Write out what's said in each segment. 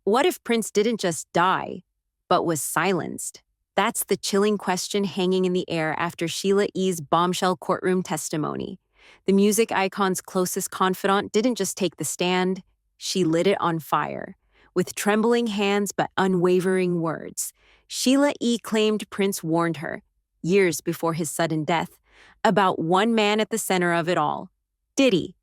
What if Prince didn't just die, but was silenced? That's the chilling question hanging in the air after Sheila E's Bombshell courtroom testimony. The music icon's closest confidant didn't just take the stand, she lit it on fire. With trembling hands but unwavering words, Sheila E claimed Prince warned her, years before his sudden death, about one man at the center of it all, Diddy.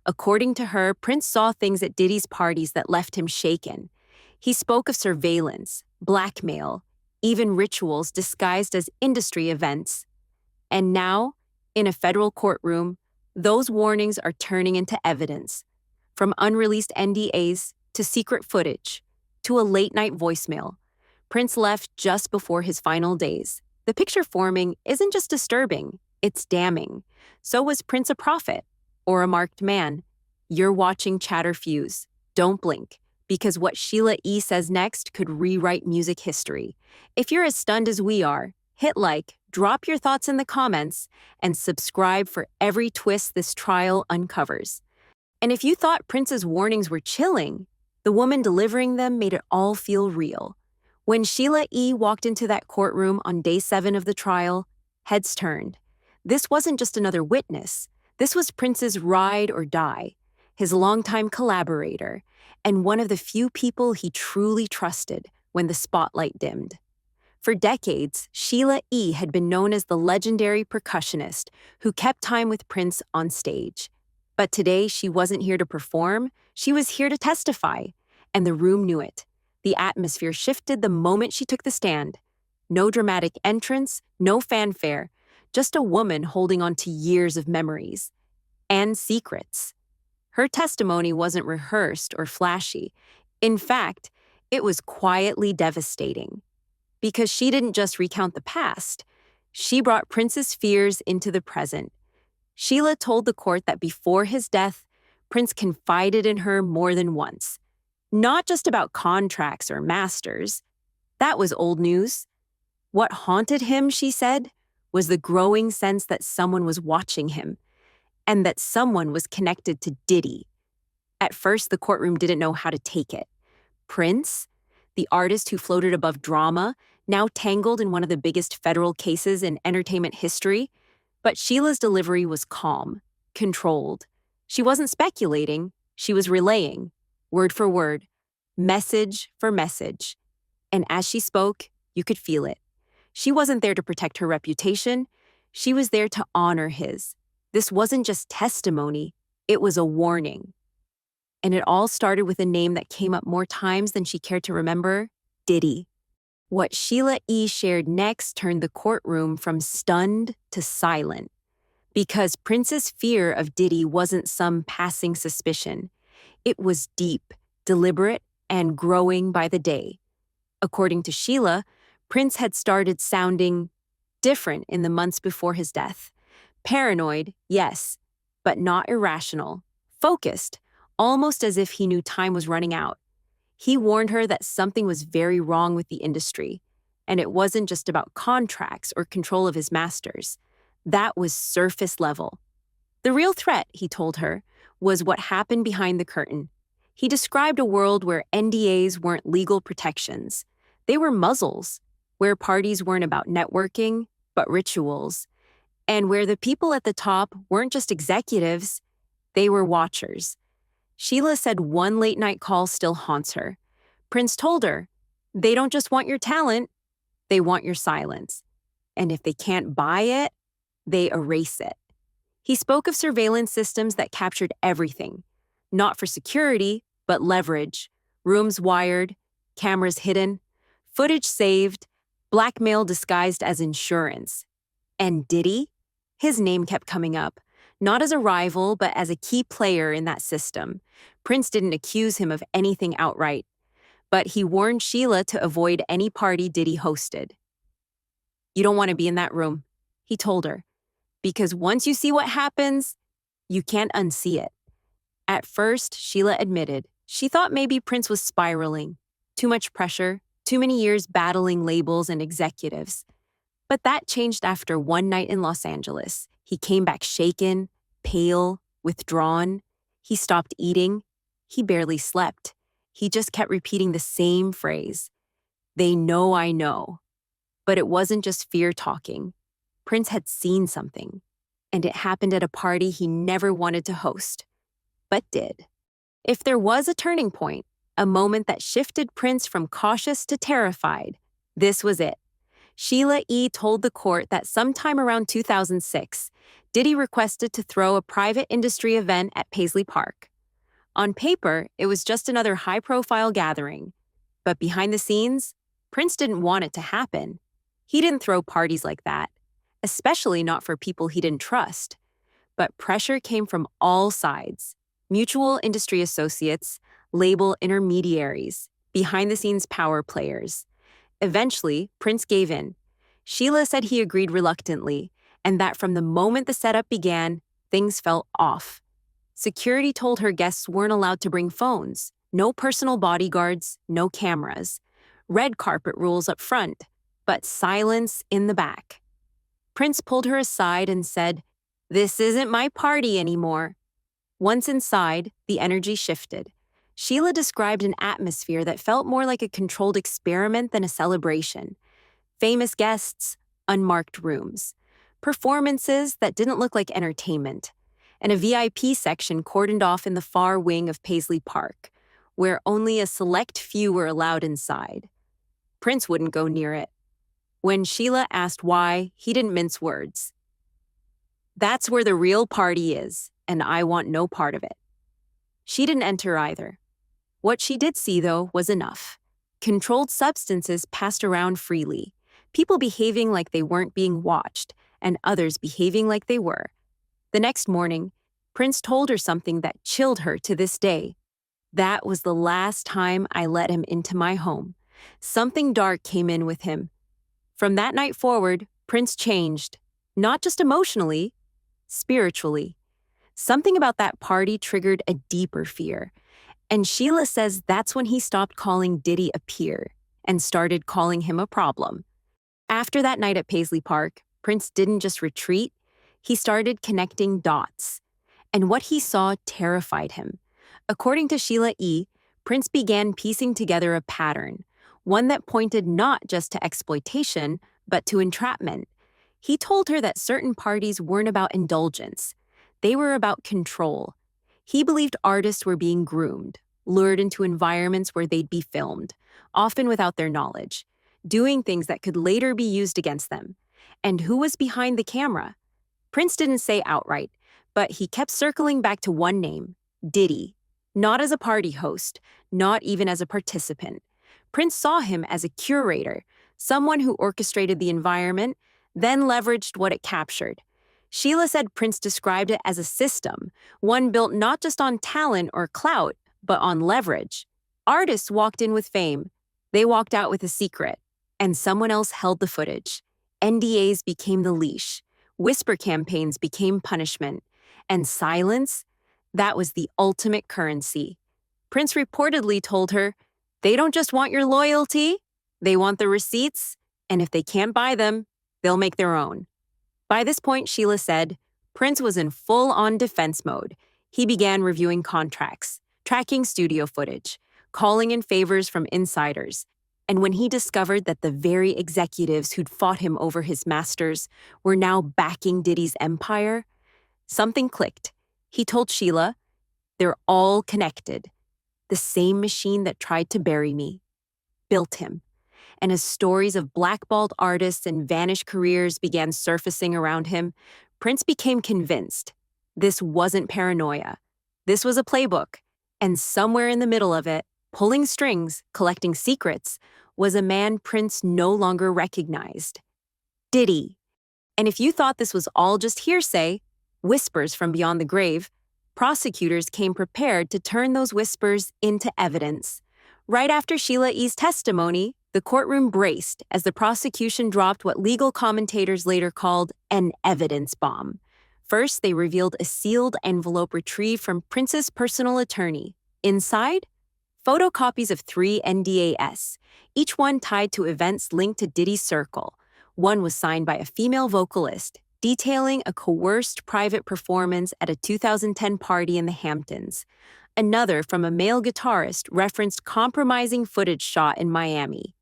According to her, Prince saw things at Diddy's parties that left him shaken. He spoke of surveillance, blackmail, even rituals disguised as industry events. And now, in a federal courtroom, those warnings are turning into evidence. From unreleased NDAs to secret footage to a late-night voicemail, Prince left just before his final days. The picture forming isn't just disturbing, it's damning. So was Prince a prophet or a marked man? You're watching Chatter Fuse. Don't blink, because what Sheila E says next could rewrite music history. If you're as stunned as we are, hit like, drop your thoughts in the comments, and subscribe for every twist this trial uncovers. And if you thought Prince's warnings were chilling, the woman delivering them made it all feel real. When Sheila E walked into that courtroom on day 7 of the trial, heads turned. This wasn't just another witness. This was Prince's ride or die, his longtime collaborator, and one of the few people he truly trusted when the spotlight dimmed. For decades, Sheila E had been known as the legendary percussionist who kept time with Prince on stage. But today, she wasn't here to perform, she was here to testify, and the room knew it. The atmosphere shifted the moment she took the stand. No dramatic entrance, no fanfare, just a woman holding on to years of memories and secrets. Her testimony wasn't rehearsed or flashy. In fact, it was quietly devastating. Because she didn't just recount the past, she brought Prince's fears into the present. Sheila told the court that before his death, Prince confided in her more than once. Not just about contracts or masters. That was old news. What haunted him, she said, was the growing sense that someone was watching him, and that someone was connected to Diddy. At first, the courtroom didn't know how to take it. Prince, the artist who floated above drama, now tangled in one of the biggest federal cases in entertainment history. But Sheila's delivery was calm, controlled. She wasn't speculating, she was relaying, word for word, message for message. And as she spoke, you could feel it. She wasn't there to protect her reputation, she was there to honor his. This wasn't just testimony, it was a warning. And it all started with a name that came up more times than she cared to remember, Diddy. What Sheila E shared next turned the courtroom from stunned to silent. Because Prince's fear of Diddy wasn't some passing suspicion. It was deep, deliberate, and growing by the day. According to Sheila, Prince had started sounding different in the months before his death. Paranoid, yes, but not irrational. Focused, almost as if he knew time was running out. He warned her that something was very wrong with the industry, and it wasn't just about contracts or control of his masters. That was surface level. The real threat, he told her, was what happened behind the curtain. He described a world where NDAs weren't legal protections. They were muzzles, where parties weren't about networking, but rituals, and where the people at the top weren't just executives, they were watchers. Sheila said one late-night call still haunts her. Prince told her, they don't just want your talent, they want your silence. And if they can't buy it, they erase it. He spoke of surveillance systems that captured everything, not for security, but leverage. Rooms wired, cameras hidden, footage saved, blackmail disguised as insurance. And Diddy? His name kept coming up. Not as a rival, but as a key player in that system. Prince didn't accuse him of anything outright, but he warned Sheila to avoid any party Diddy hosted. You don't want to be in that room, he told her, because once you see what happens, you can't unsee it. At first, Sheila admitted, she thought maybe Prince was spiraling. Too much pressure, too many years battling labels and executives. But that changed after one night in Los Angeles. He came back shaken, pale, withdrawn. He stopped eating. He barely slept. He just kept repeating the same phrase. They know I know. But it wasn't just fear talking. Prince had seen something, and it happened at a party he never wanted to host, but did. If there was a turning point, a moment that shifted Prince from cautious to terrified, this was it. Sheila E. told the court that sometime around 2006, Diddy requested to throw a private industry event at Paisley Park. On paper, it was just another high-profile gathering. But behind the scenes, Prince didn't want it to happen. He didn't throw parties like that, especially not for people he didn't trust. But pressure came from all sides: mutual industry associates, label intermediaries, behind-the-scenes power players. Eventually, Prince gave in. Sheila said he agreed reluctantly, and that from the moment the setup began, things felt off. Security told her guests weren't allowed to bring phones, no personal bodyguards, no cameras, red carpet rules up front, but silence in the back. Prince pulled her aside and said, "This isn't my party anymore." Once inside, the energy shifted. Sheila described an atmosphere that felt more like a controlled experiment than a celebration. Famous guests, unmarked rooms, performances that didn't look like entertainment, and a VIP section cordoned off in the far wing of Paisley Park, where only a select few were allowed inside. Prince wouldn't go near it. When Sheila asked why, he didn't mince words. "That's where the real party is, and I want no part of it." She didn't enter either. What she did see, though, was enough. Controlled substances passed around freely, people behaving like they weren't being watched, and others behaving like they were. The next morning, Prince told her something that chilled her to this day. "That was the last time I let him into my home." Something dark came in with him. From that night forward, Prince changed, not just emotionally, spiritually. Something about that party triggered a deeper fear. And Sheila says that's when he stopped calling Diddy a peer and started calling him a problem. After that night at Paisley Park, Prince didn't just retreat, he started connecting dots. And what he saw terrified him. According to Sheila E., Prince began piecing together a pattern, one that pointed not just to exploitation, but to entrapment. He told her that certain parties weren't about indulgence. They were about control. He believed artists were being groomed, lured into environments where they'd be filmed, often without their knowledge, doing things that could later be used against them. And who was behind the camera? Prince didn't say outright, but he kept circling back to one name: Diddy. Not as a party host, not even as a participant. Prince saw him as a curator, someone who orchestrated the environment, then leveraged what it captured. Sheila said Prince described it as a system, one built not just on talent or clout, but on leverage. Artists walked in with fame. They walked out with a secret, and someone else held the footage. NDAs became the leash. Whisper campaigns became punishment. And silence, that was the ultimate currency. Prince reportedly told her, "They don't just want your loyalty, they want the receipts, and if they can't buy them, they'll make their own." By this point, Sheila said, Prince was in full-on defense mode. He began reviewing contracts, tracking studio footage, calling in favors from insiders. And when he discovered that the very executives who'd fought him over his masters were now backing Diddy's empire, something clicked. He told Sheila, "They're all connected. The same machine that tried to bury me built him." And as stories of blackballed artists and vanished careers began surfacing around him, Prince became convinced this wasn't paranoia. This was a playbook. And somewhere in the middle of it, pulling strings, collecting secrets, was a man Prince no longer recognized: Diddy. And if you thought this was all just hearsay, whispers from beyond the grave, prosecutors came prepared to turn those whispers into evidence. Right after Sheila E.'s testimony, the courtroom braced as the prosecution dropped what legal commentators later called an evidence bomb. First, they revealed a sealed envelope retrieved from Prince's personal attorney. Inside, photocopies of 3 NDAs, each one tied to events linked to Diddy's circle. One was signed by a female vocalist, detailing a coerced private performance at a 2010 party in the Hamptons. Another from a male guitarist referenced compromising footage shot in Miami.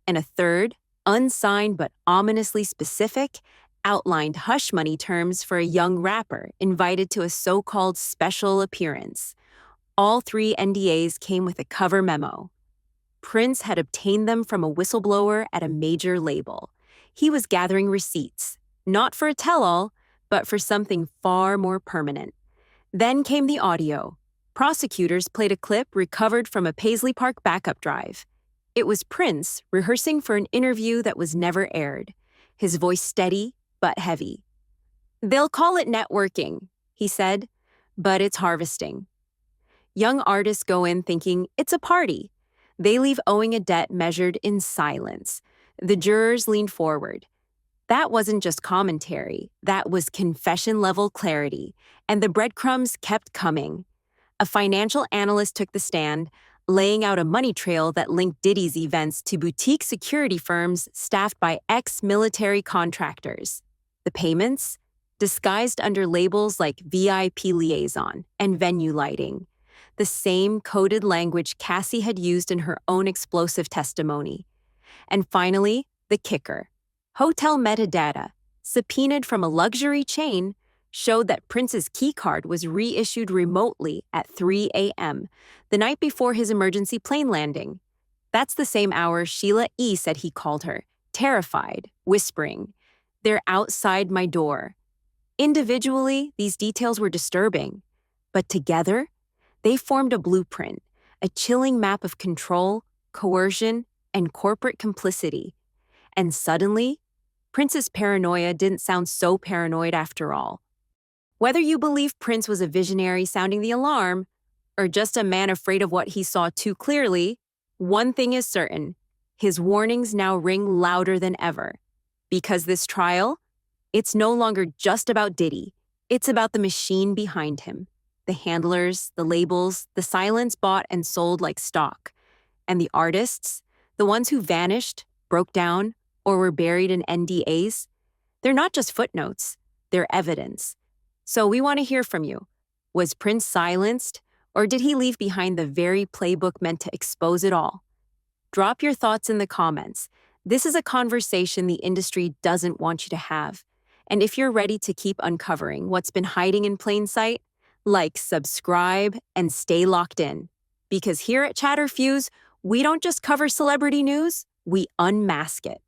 And a third, unsigned but ominously specific, outlined hush money terms for a young rapper invited to a so-called special appearance. All three NDAs came with a cover memo. Prince had obtained them from a whistleblower at a major label. He was gathering receipts, not for a tell-all, but for something far more permanent. Then came the audio. Prosecutors played a clip recovered from a Paisley Park backup drive. It was Prince rehearsing for an interview that was never aired, his voice steady but heavy. "They'll call it networking," he said, "but it's harvesting." Young artists go in thinking it's a party. They leave owing a debt measured in silence. The jurors leaned forward. That wasn't just commentary, that was confession-level clarity, and the breadcrumbs kept coming. A financial analyst took the stand, laying out a money trail that linked Diddy's events to boutique security firms staffed by ex-military contractors. The payments? Disguised under labels like VIP liaison and venue lighting. The same coded language Cassie had used in her own explosive testimony. And finally, the kicker. Hotel metadata, subpoenaed from a luxury chain, showed that Prince's keycard was reissued remotely at 3 a.m., the night before his emergency plane landing. That's the same hour Sheila E said he called her, terrified, whispering, "They're outside my door." Individually, these details were disturbing, but together, they formed a blueprint, a chilling map of control, coercion, and corporate complicity. And suddenly, Prince's paranoia didn't sound so paranoid after all. Whether you believe Prince was a visionary sounding the alarm, or just a man afraid of what he saw too clearly, one thing is certain: his warnings now ring louder than ever. Because this trial, it's no longer just about Diddy. It's about the machine behind him. The handlers, the labels, the silence bought and sold like stock. And the artists, the ones who vanished, broke down, or were buried in NDAs, they're not just footnotes, they're evidence. So we want to hear from you. Was Prince silenced, or did he leave behind the very playbook meant to expose it all? Drop your thoughts in the comments. This is a conversation the industry doesn't want you to have. And if you're ready to keep uncovering what's been hiding in plain sight, like, subscribe, and stay locked in. Because here at Chatterfuse, we don't just cover celebrity news, we unmask it.